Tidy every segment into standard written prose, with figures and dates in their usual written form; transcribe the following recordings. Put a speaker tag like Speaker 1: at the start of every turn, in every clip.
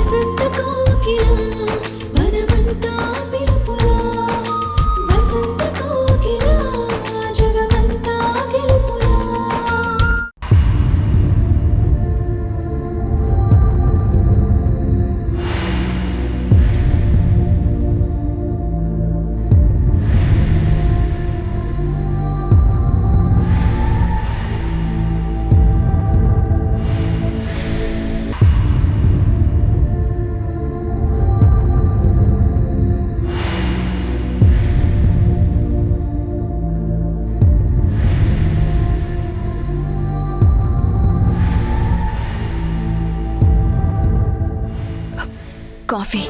Speaker 1: వసంత కోకిల వనమంతా పిలుపులా వసంత కోకిల జగమంతా గెలుపులా
Speaker 2: కాఫీ.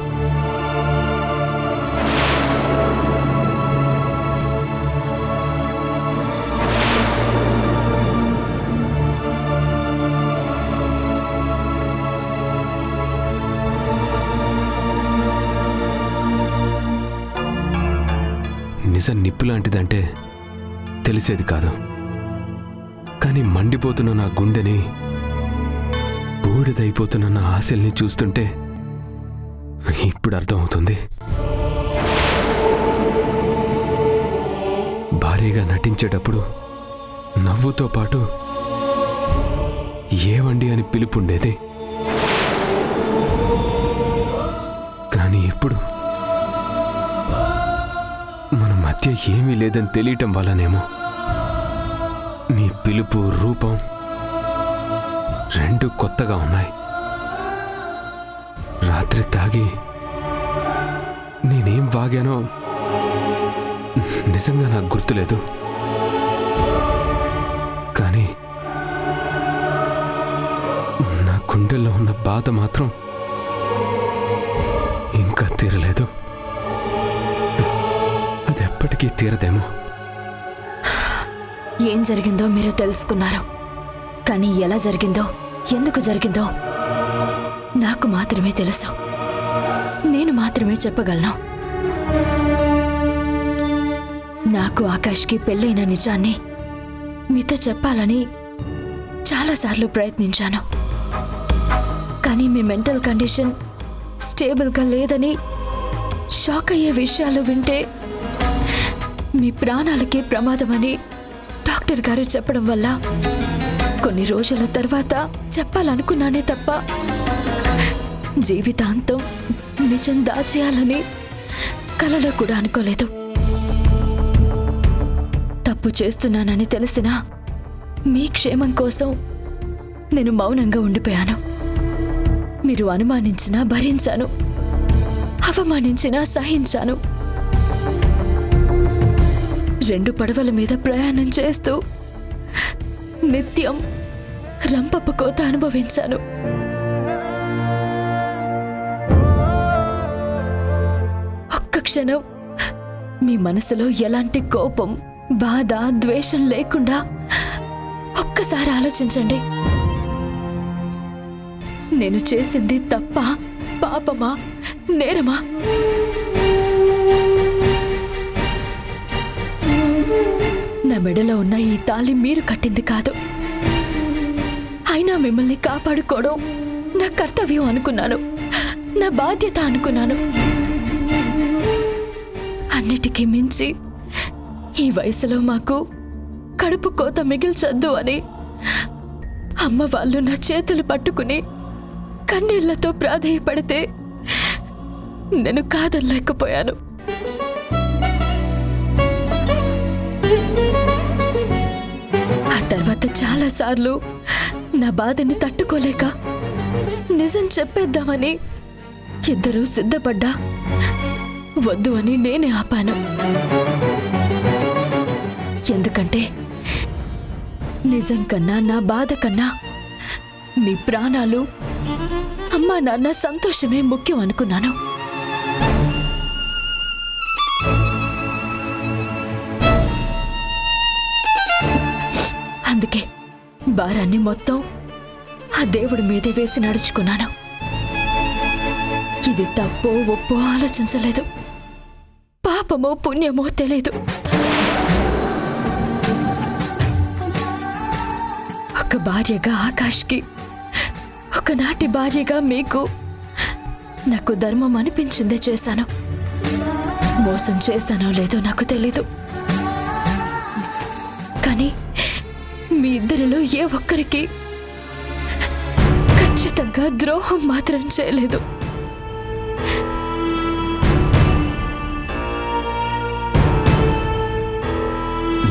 Speaker 3: నిజం నిప్పు లాంటిదంటే తెలిసేది కాదు, కానీ మండిపోతున్న నా గుండెని, బూడిదైపోతున్న నా ఆశల్ని చూస్తుంటే ఇప్పుడు అర్థమవుతుంది. భారీగా నటించేటప్పుడు నవ్వుతో పాటు ఏవండి అని పిలుపుండేది, కానీ ఇప్పుడు మన మధ్య ఏమీ లేదని తెలియటం వల్లనేమో నీ పిలుపు, రూపం రెండు కొత్తగా ఉన్నాయి. రాత్రి తాగి నేనేం వాగానో నిజంగా నాకు గుర్తులేదు, కానీ నా గుండెల్లో ఉన్న బాధ మాత్రం ఇంకా తీరలేదు. అది ఎప్పటికీ తీరదేమో.
Speaker 2: ఏం జరిగిందో మీరు తెలుసుకున్నారు, కానీ ఎలా జరిగిందో, ఎందుకు జరిగిందో నాకు మాత్రమే తెలుసు. నేను మాత్రమే చెప్పగలను. నాకు ఆకాష్కి పెళ్ళైన నిజాన్ని మీతో చెప్పాలని చాలాసార్లు ప్రయత్నించాను, కానీ మీ మెంటల్ కండిషన్ స్టేబుల్గా లేదని, షాక్ అయ్యే విషయాలు వింటే మీ ప్రాణాలకే ప్రమాదమని డాక్టర్ గారు చెప్పడం వల్ల కొన్ని రోజుల తర్వాత చెప్పాలనుకున్నానే తప్ప జీవితాంతం నిజం దాచేయాలని కలలో కూడా అనుకోలేదు. తప్పు చేస్తున్నానని తెలిసినా మీ క్షేమం కోసం నేను మౌనంగా ఉండిపోయాను. మీరు అనుమానించినా భరించాను, అవమానించినా సహించాను. రెండు పడవల మీద ప్రయాణం చేస్తూ నిత్యం రంపపు కోత అనుభవించాను. ఒక్క క్షణం మీ మనసులో ఎలాంటి కోపం, బాధ, ద్వేషం లేకుండా ఒక్కసారి ఆలోచించండి. నేను చేసింది తప్పా, పాపమా, నేరమా? నా మెడలో ఉన్న ఈ తాళి మీరు కట్టింది కాదు, అయినా మిమ్మల్ని కాపాడుకోవడం నా కర్తవ్యం అనుకున్నాను, నా బాధ్యత అనుకున్నాను. అన్నిటికీ మించి ఈ వయసులో మాకు కడుపు కోత మిగిల్చొద్దు అని అమ్మ వాళ్ళు నా చేతులు పట్టుకుని కన్నీళ్లతో ప్రాధేయపడితే నేను కాదనలేకపోయాను. ఆ తర్వాత చాలాసార్లు నా బాధని తట్టుకోలేక నిజం చెప్పేద్దామని ఇద్దరూ సిద్ధపడ్డా వద్దు అని నేనే ఆపాను. ఎందుకంటే నిజం కన్నా, నా బాధ కన్నా మీ ప్రాణాలు, అమ్మా నాన్న సంతోషమే ముఖ్యం అనుకున్నాను. అందుకే భారాన్ని మొత్తం ఆ దేవుడి మీదే వేసి నడుచుకున్నాను. ఇది తప్పో ఒప్పో ఆలోచించలేదు, పాపమో పుణ్యమో తెలీదు. ఒక భార్యగా ఆకాష్కి, ఒకనాటి భార్యగా మీకు నాకు ధర్మం అనిపించిందే చేశాను. మోసం చేశానో లేదో నాకు తెలీదు. కానీ మీ ఇద్దరిలో ఏ ఒక్కరికి ఖచ్చితంగా ద్రోహం మాత్రం చేయలేదు.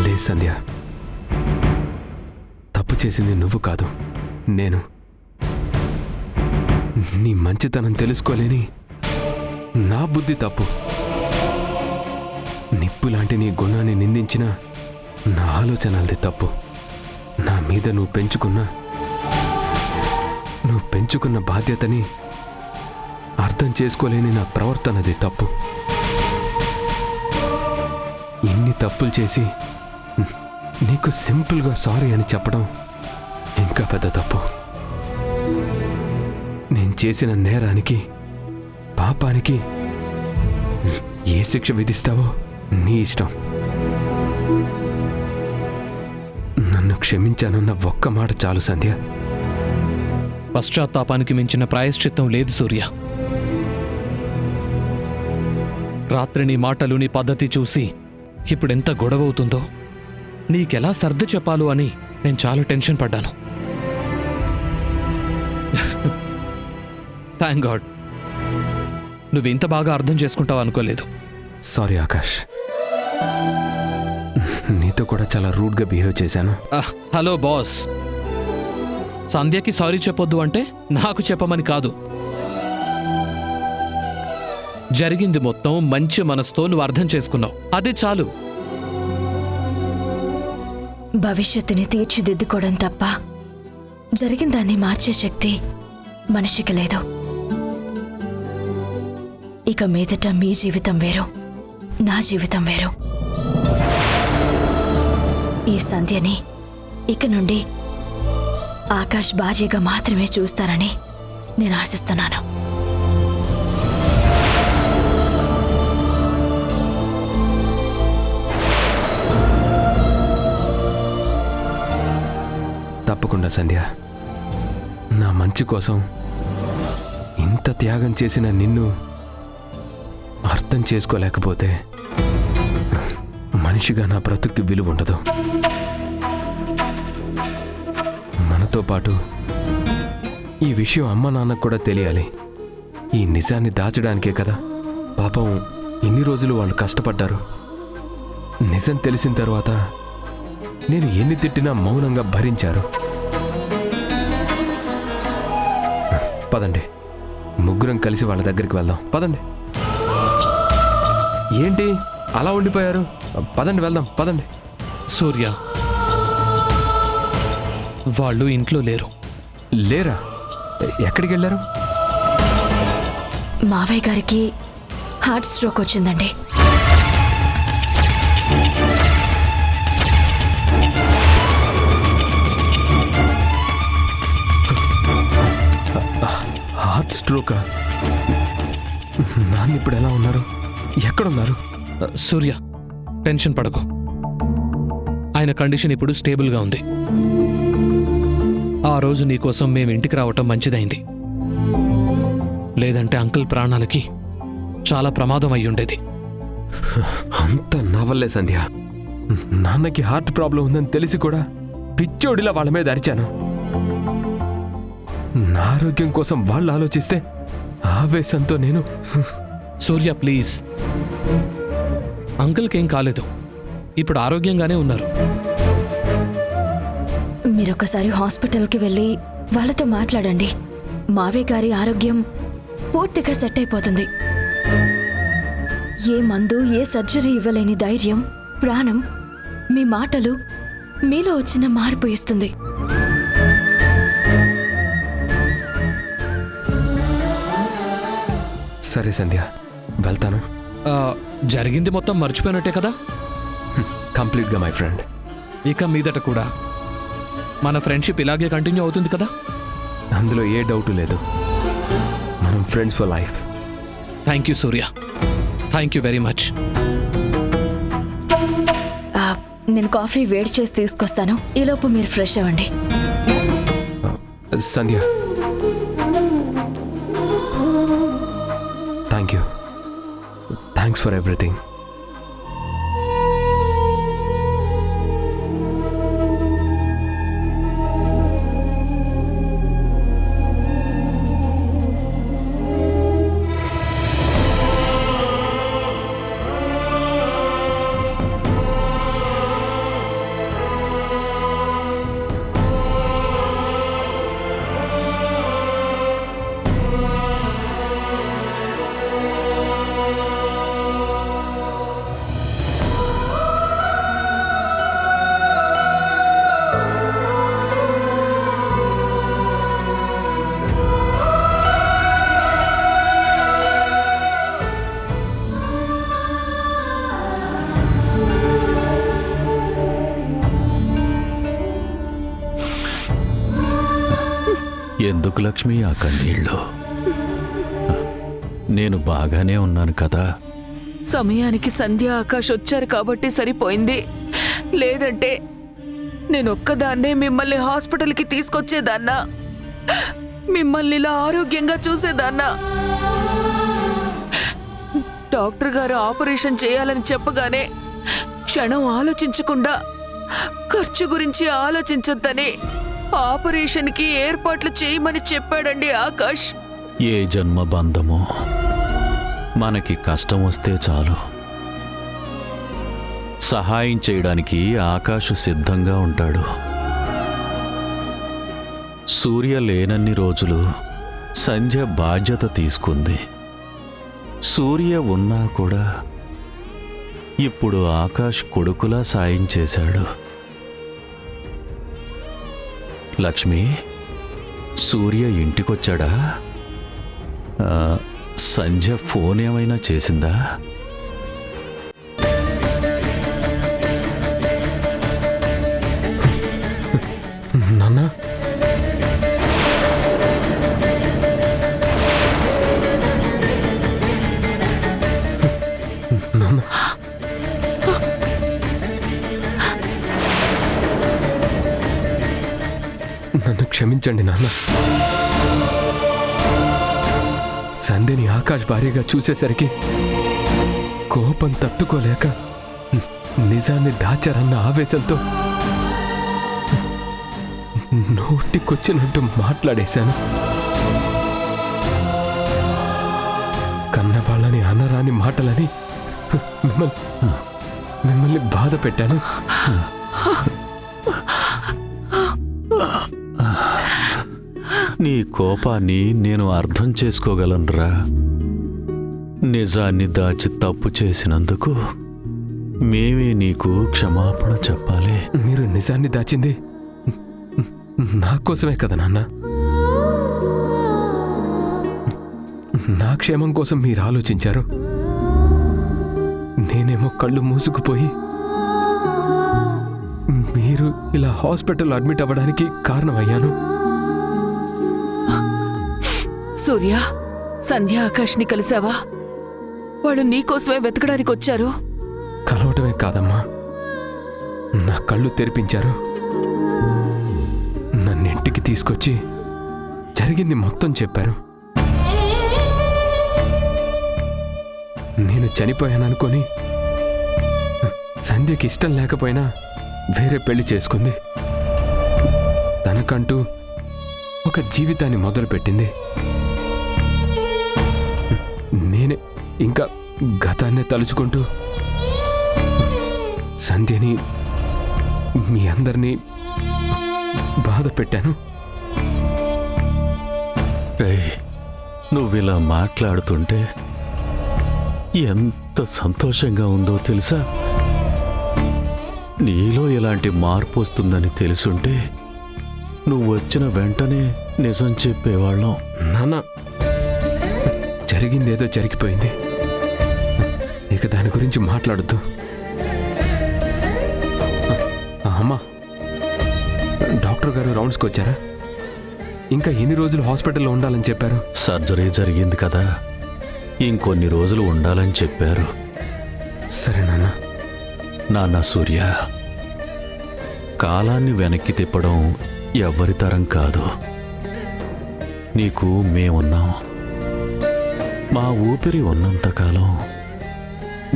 Speaker 3: లే సంధ్య, తప్పు చేసింది నువ్వు కాదు, నేను. నీ మంచితనం తెలుసుకోలేని నా బుద్ధి తప్పు. నిప్పు లాంటి నీ గుణాన్ని నిందించిన నా ఆలోచనలది తప్పు. నా మీద నువ్వు పెంచుకున్న బాధ్యతని అర్థం చేసుకోలేని నా ప్రవర్తనది తప్పు. ఇన్ని తప్పులు చేసి నీకు సింపుల్గా సారీ అని చెప్పడం ఇంకా పెద్ద తప్పు. నేను చేసిన నేరానికి, పాపానికి ఏ శిక్ష విధిస్తావో నీ ఇష్టం. నన్ను క్షమించానన్న ఒక్క మాట చాలు సంధ్య.
Speaker 4: పశ్చాత్తాపానికి మించిన ప్రాయశ్చిత్తం లేదు సూర్య. రాత్రి నీ మాటలు, నీ పద్ధతి చూసి ఇప్పుడెంత గొడవవుతుందో, నీకెలా సర్ది చెప్పాలో అని నేను చాలా టెన్షన్ పడ్డాను. థ్యాంక్ గాడ్, నువ్వింత బాగా అర్థం చేసుకుంటావు అనుకోలేదు.
Speaker 3: సారీ ఆకాష్, నీతో కూడా చాలా రూడ్గా బిహేవ్ చేశాను.
Speaker 4: హలో బాస్, సంధ్యకి సారీ చెప్పొద్దు అంటే నాకు చెప్పమని కాదు. జరిగింది మొత్తం మంచి మనసుతో నువ్వు అర్థం చేసుకున్నావు, అది చాలు.
Speaker 2: భవిష్యత్తుని తీర్చిదిద్దుకోవడం తప్ప జరిగిన దాన్ని మార్చే శక్తి మనిషికి లేదు. ఇక మీదట మీ జీవితం వేరు, నా జీవితం వేరు. ఈ సంధ్యని ఇక నుండి ఆకాష్ భార్యగా మాత్రమే చూస్తానని నేను ఆశిస్తున్నాను.
Speaker 3: తప్పకుండా సంధ్య, నా మంచి కోసం ఇంత త్యాగం చేసిన నిన్ను అర్థం చేసుకోలేకపోతే మనిషిగా నా బ్రతుక్కి విలువ ఉండదు. మనతో పాటు ఈ విషయం అమ్మ నాన్నకు కూడా తెలియాలి. ఈ నిజాన్ని దాచడానికే కదా పాపం ఇన్ని రోజులు వాళ్ళు కష్టపడ్డారు. నిజం తెలిసిన తర్వాత నేను ఎన్ని తిట్టినా మౌనంగా భరించారు. పదండి, ముగ్గురం కలిసి వాళ్ళ దగ్గరికి వెళ్దాం. పదండి. ఏంటి అలా ఉండిపోయారు? పదండి వెళ్దాం, పదండి.
Speaker 4: సూర్య, వాళ్ళు ఇంట్లో లేరు.
Speaker 3: లేరా? ఎక్కడికి వెళ్ళారు?
Speaker 2: మావయ్య గారికి హార్ట్ స్ట్రోక్ వచ్చిందండి.
Speaker 3: హార్ట్ స్ట్రోకా? నాన్న ఇప్పుడు ఎలా ఉన్నారు? ఎక్కడున్నారు?
Speaker 4: సూర్య, టెన్షన్ పడకు. ఆయన కండిషన్ ఇప్పుడు స్టేబుల్గా ఉంది. ఆ రోజు నీకోసం మేము ఇంటికి రావటం మంచిదైంది. లేదంటే అంకుల్ ప్రాణాలకి చాలా ప్రమాదం అయి ఉండేది.
Speaker 3: అంత నా వల్లే సంధ్య. నాన్నకి హార్ట్ ప్రాబ్లం ఉందని తెలిసి కూడా పిచ్చోడిలా వాళ్ళ మీద అరిచాను. నా ఆరోగ్యం కోసం వాళ్ళు ఆలోచిస్తే ఆవేశంతో నేను...
Speaker 4: సూర్య ప్లీజ్, అంకుల్కేం కాలేదు, ఇప్పుడు ఆరోగ్యంగానే ఉన్నారు.
Speaker 2: మీరొకసారి హాస్పిటల్కి వెళ్ళి వాళ్ళతో మాట్లాడండి. మావయ్య గారి ఆరోగ్యం పూర్తిగా సెట్ అయిపోతుంది. ఏ మందు, ఏ సర్జరీ ఇవ్వలేని ధైర్యం, ప్రాణం మీ మాటలు మీలో వచ్చిన మార్పు ఇస్తుంది.
Speaker 3: సరే సంధ్య, వెళ్తాను.
Speaker 4: జరిగింది మొత్తం మర్చిపోయినట్టే కదా?
Speaker 3: కంప్లీట్గా మై ఫ్రెండ్.
Speaker 4: ఇక మీదట కూడా మన ఫ్రెండ్షిప్ ఇలాగే కంటిన్యూ అవుతుంది కదా?
Speaker 3: అందులో ఏ డౌట్ లేదు. మనం friends for life.
Speaker 4: Thank you Surya, thank you very much.
Speaker 2: నేను కాఫీ వేడి చేసి తీసుకొస్తాను. ఈలోపు మీరు ఫ్రెష్ అవ్వండి.
Speaker 3: Sandhya, thank you. Thanks for everything.
Speaker 5: ఎందుకు లక్ష్మి ఆ కన్నీళ్ళు? నేను బాగానే ఉన్నాను కదా.
Speaker 6: సమయానికి సంధ్య ఆకాష్ వచ్చారు కాబట్టి సరిపోయింది. లేదంటే నేనొక్కదాన్నే మిమ్మల్ని హాస్పిటల్కి తీసుకొచ్చేదాన్నా, మిమ్మల్ని ఇలా ఆరోగ్యంగా చూసేదాన్నా. డాక్టర్ గారు ఆపరేషన్ చేయాలని చెప్పగానే క్షణం ఆలోచించకుండా ఖర్చు గురించి ఆలోచించొద్దని ఆపరేషన్కి ఏర్పాట్లు చేయమని చెప్పాడండి ఆకాష్.
Speaker 5: ఏ జన్మ బంధమో, మనకి కష్టం వస్తే చాలు సహాయం చేయడానికి ఆకాష్ సిద్ధంగా ఉంటాడు. సూర్య లేనన్ని రోజులు సంధ్య బాధ్యత తీసుకుంది. సూర్య ఉన్నా కూడా ఇప్పుడు ఆకాష్ కొడుకులా సాయం చేశాడు. లక్ష్మి, సూర్య ఇంటికొచ్చాడా? సంధ్య ఫోన్ ఏమైనా చేసిందా?
Speaker 3: నాన్న, నాన్న, నన్ను క్షమించండి నాన్న. సంధ్యని ఆకాష్ భార్యగా చూసేసరికి కోపం తట్టుకోలేక నిజాన్ని దాచారన్న ఆవేశంతో నోటికొచ్చినట్టు మాట్లాడేశాను. కన్నవాళ్ళని అనరాని మాటలని మిమ్మల్ని బాధ పెట్టాను.
Speaker 5: నీ కోపాన్ని నేను అర్థం చేసుకోగలనురా. నిజాన్ని దాచి తప్పు చేసినందుకు మేమే నీకు క్షమాపణ చెప్పాలి.
Speaker 3: మీరు నిజాన్ని దాచింది నా కోసమే కదా నాన్న. నా క్షేమం కోసం మీరు ఆలోచించారు. నేనేమో కళ్ళు మూసుకుపోయి మీరు ఇలా హాస్పిటల్ అడ్మిట్ అవ్వడానికి కారణమయ్యాను.
Speaker 6: సూర్య, సంధ్య ఆకాష్ని కలిసావా? వాళ్ళు నీకోసమే వెతకడానికి వచ్చారు.
Speaker 3: కలవటమే కాదమ్మా, నా కళ్ళు తెరిపించారు. నన్ను ఇంటికి తీసుకొచ్చి జరిగింది మొత్తం చెప్పారు. నేను చనిపోయాననుకొని సంధ్యకి ఇష్టం లేకపోయినా వేరే పెళ్లి చేసుకుంది. తనకంటూ ఒక జీవితాన్ని మొదలుపెట్టింది. నేనే ఇంకా గతాన్నే తలుచుకుంటూ సంధ్యని, మీ అందరినీ బాధ పెట్టాను.
Speaker 5: రేయ్, నువ్విలా మాట్లాడుతుంటే ఎంత సంతోషంగా ఉందో తెలుసా? నీలో ఎలాంటి మార్పు వస్తుందని తెలుసుంటే నువ్వు వచ్చిన వెంటనే నిజం చెప్పేవాళ్ళం.
Speaker 3: నాన్న, జరిగిందేదో జరిగిపోయింది. ఇక దాని గురించి మాట్లాడద్దు. అమ్మా, డాక్టర్ గారు రౌండ్స్కి వచ్చారా? ఇంకా ఎన్ని రోజులు హాస్పిటల్లో ఉండాలని చెప్పారు?
Speaker 5: సర్జరీ జరిగింది కదా, ఇంకొన్ని రోజులు ఉండాలని చెప్పారు.
Speaker 3: సరే నాన్న.
Speaker 5: నాన్న సూర్య, కాలాన్ని వెనక్కి తిప్పడం ఎవ్వరి తరం కాదు. నీకు మేమున్నాం. మా ఊపిరి ఉన్నంతకాలం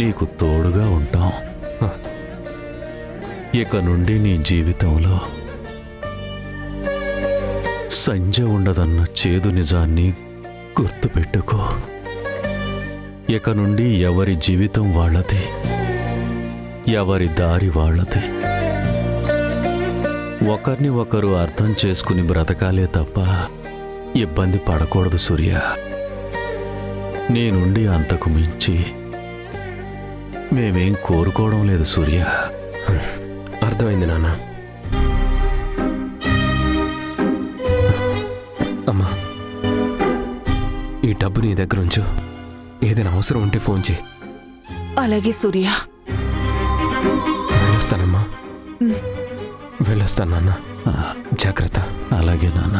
Speaker 5: నీకు తోడుగా ఉంటాం. ఇక నుండి నీ జీవితంలో సంజయ్ ఉండదన్న చేదు నిజాన్ని గుర్తుపెట్టుకో. ఇక నుండి ఎవరి జీవితం వాళ్ళది, ఎవరి దారి వాళ్ళది. ఒకరిని ఒకరు అర్థం చేసుకుని బ్రతకాలే తప్ప ఇబ్బంది పడకూడదు సూర్య. నీ నుండి అంతకు మించి మేమేం కోరుకోవడం లేదు సూర్య.
Speaker 3: అర్థమైంది నాన్న. అమ్మా, ఈ డబ్బు నీ దగ్గర ఉంచు. ఏదైనా అవసరం ఉంటే ఫోన్ చేయి.
Speaker 6: అలాగే సూర్య.
Speaker 3: వెళ్ళొస్తానమ్మా. వెళ్ళొస్తాను నాన్న. జాగ్రత్త.
Speaker 5: అలాగే నాన్న.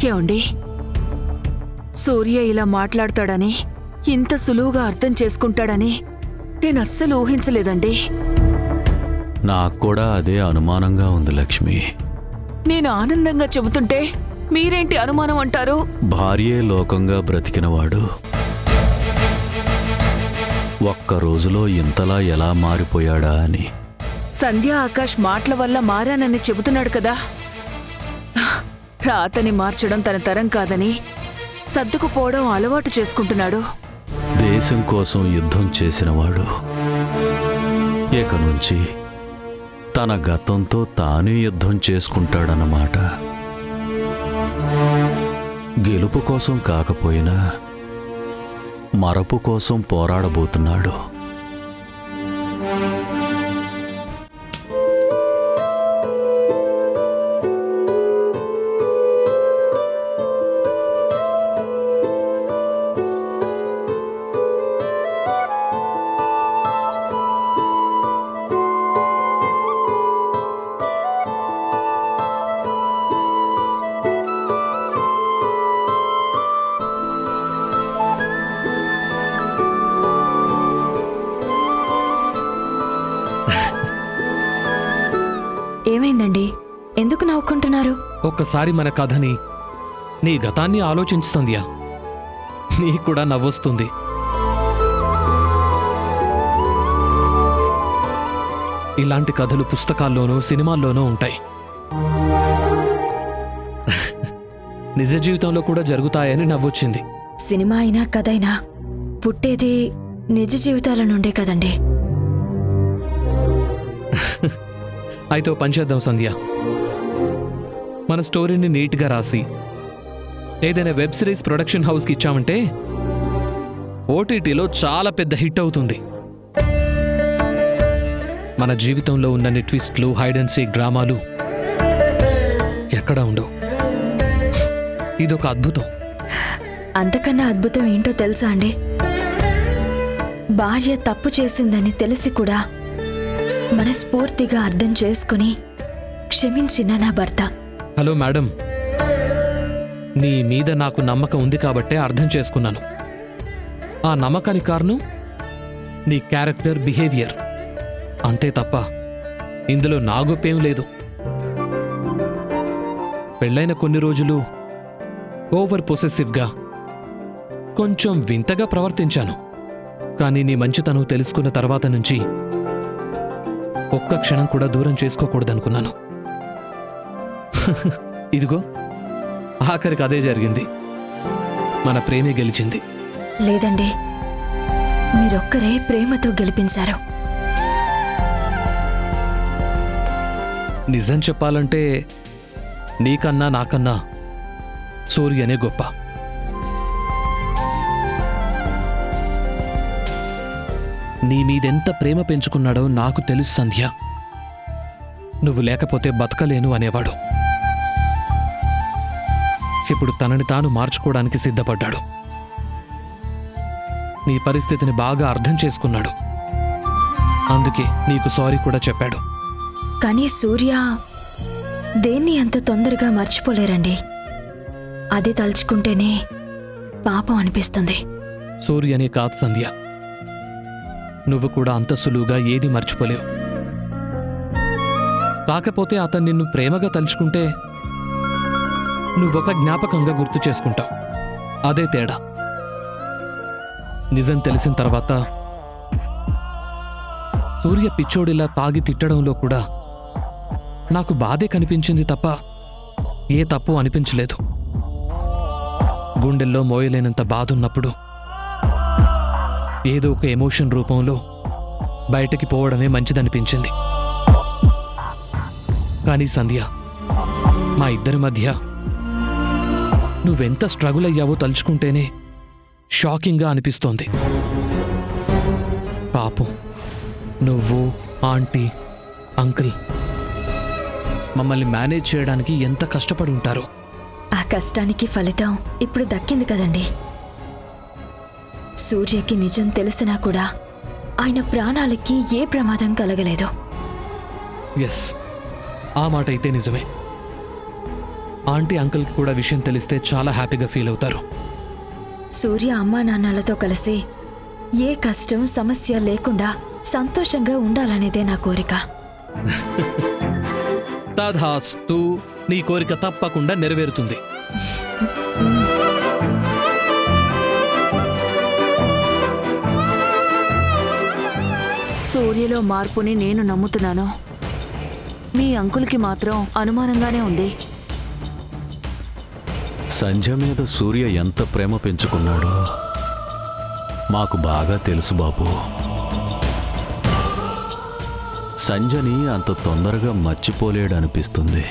Speaker 6: ఏమండి, సూర్య ఇలా మాట్లాడతాడని, ఇంత సులువుగా అర్థం చేసుకుంటాడని నేను అస్సలు ఊహించలేదండి.
Speaker 5: నాకు కూడా అదే అనుమానంగా ఉంది లక్ష్మి.
Speaker 6: నేను ఆనందంగా చెబుతుంటే మీరేంటి అనుమానం అంటారు?
Speaker 5: భార్యే లోకంగా బ్రతికినవాడు ఒక్క రోజులో ఇంతలా ఎలా మారిపోయాడా అని.
Speaker 6: సంధ్య ఆకాష్ మాటల వల్ల మారానని చెబుతున్నాడు కదా. రాతని మార్చడం తన తరం కాదని సర్దుకుపోవడం అలవాటు చేసుకుంటున్నాడు.
Speaker 5: దేశం కోసం యుద్ధం చేసినవాడు ఇక నుంచి తన గతంతో తానే యుద్ధం చేసుకుంటాడన్నమాట. గెలుపు కోసం కాకపోయినా మరపు కోసం పోరాడబోతున్నాడు.
Speaker 2: ఏమైందండి? ఎందుకు నవ్వుకుంటున్నారు?
Speaker 4: ఒక్కసారి మన కథని, నీ గతాన్ని ఆలోచించు సంధ్య. నీకు కూడా నవ్వొస్తుంది. ఇలాంటి కథలు పుస్తకాల్లోనూ సినిమాల్లోనూ ఉంటాయి. నిజ జీవితంలో కూడా జరుగుతాయని నవ్వొచ్చింది.
Speaker 2: సినిమా అయినా కథైనా పుట్టేది నిజ జీవితాల నుండే కదండి.
Speaker 4: అయితే ఓ పని చేద్దాం సంధ్య. మన స్టోరీని నీట్గా రాసి ఏదైనా వెబ్ సిరీస్ ప్రొడక్షన్ హౌస్కి ఇచ్చామంటే ఓటీటీలో చాలా పెద్ద హిట్ అవుతుంది. మన జీవితంలో ఉన్నన్ని ట్విస్ట్లు, హైడ్ అండ్ సీక్ డ్రామాలు ఎక్కడా ఉండవు. ఇదొక అద్భుతం.
Speaker 2: అంతకన్నా అద్భుతం ఏంటో తెలుసా అండి? భార్య తప్పు చేసిందని తెలిసి కూడా మనస్ఫూర్తిగా అర్థం చేసుకుని క్షమించిన నా భర్త.
Speaker 4: హలో మేడం, నీ మీద నాకు నమ్మకం ఉంది కాబట్టే అర్థం చేసుకున్నాను. ఆ నమ్మకానికి కారణం నీ క్యారెక్టర్, బిహేవియర్ అంతే తప్ప ఇందులో నా గొప్పేం లేదు. పెళ్ళైన కొన్ని రోజులు ఓవర్ పొసెసివ్గా, కొంచెం వింతగా ప్రవర్తించాను. కానీ నీ మంచితనం తెలుసుకున్న తర్వాత నుంచి ఒక్క క్షణం కూడా దూరం చేసుకోకూడదనుకున్నాను. ఇదిగో ఆఖరికి అదే జరిగింది. మన ప్రేమే గెలిచింది.
Speaker 2: లేదండి, మీరొక్కరే ప్రేమతో గెలిపించారు.
Speaker 4: నిజం చెప్పాలంటే నీకన్నా నాకన్నా సూర్యనే గొప్ప. నీ మీదెంత ప్రేమ పెంచుకున్నాడో నాకు తెలుసు సంధ్య. నువ్వు లేకపోతే బతకలేను అనేవాడు. ఇప్పుడు తనని తాను మార్చుకోవడానికి సిద్ధపడ్డాడు. నీ పరిస్థితిని బాగా అర్థం చేసుకున్నాడు. అందుకే నీకు సారీ కూడా చెప్పాడు.
Speaker 2: కానీ సూర్య దేన్ని అంత తొందరగా మర్చిపోలేరండి. అది తలుచుకుంటేనే పాపం అనిపిస్తుంది.
Speaker 4: సూర్యనే కాదు సంధ్య, నువ్వు కూడా అంత సులువుగా ఏది మర్చిపోలేవు. కాకపోతే అతను నిన్ను ప్రేమగా తలుచుకుంటే నువ్వొక జ్ఞాపకంగా గుర్తు చేసుకుంటావు. అదే తేడా. నిజం తెలిసిన తర్వాత సూర్య పిచ్చోడిలా తాగి తిట్టడంలో కూడా నాకు బాధే కనిపించింది తప్ప ఏ తప్పు అనిపించలేదు. గుండెల్లో మోయలేనంత బాధ ఉన్నప్పుడు ఏదో ఒక ఎమోషన్ రూపంలో బయటకి పోవడమే మంచిదనిపించింది. కానీ సంధ్య, మా ఇద్దరి మధ్య నువ్వెంత స్ట్రగుల్ అయ్యావో తలుచుకుంటేనే షాకింగ్గా అనిపిస్తోంది. పాపం నువ్వు, ఆంటీ, అంకుల్ మమ్మల్ని మేనేజ్ చేయడానికి ఎంత కష్టపడి ఉంటారో.
Speaker 2: ఆ కష్టానికి ఫలితం ఇప్పుడు దక్కింది కదండి. సూర్యకి నిజం తెలిసినా కూడా ఆయన ప్రాణాలకి ఏ ప్రమాదం కలగలేదు.
Speaker 4: ఎస్, ఆ మాట అయితే నిజమే. ఆంటీ అంకుల్కి కూడా విషయం తెలిస్తే చాలా హ్యాపీగా ఫీల్ అవుతారు.
Speaker 2: సూర్య అమ్మా నాన్నలతో కలిసి ఏ కష్టం సమస్య లేకుండా సంతోషంగా ఉండాలనేదే నా కోరిక.
Speaker 4: తథాస్తు, నీ కోరిక తప్పకుండా నెరవేరుతుంది.
Speaker 6: సూర్యలో మార్పుని నేను నమ్ముతున్నాను. మీ అంకుల్కి మాత్రం అనుమానంగానే ఉంది.
Speaker 5: సంధ్య మీద సూర్య ఎంత ప్రేమ పెంచుకున్నాడో మాకు బాగా తెలుసు బాబు. సంధ్యని అంత తొందరగా మర్చిపోలేడనిపిస్తుంది.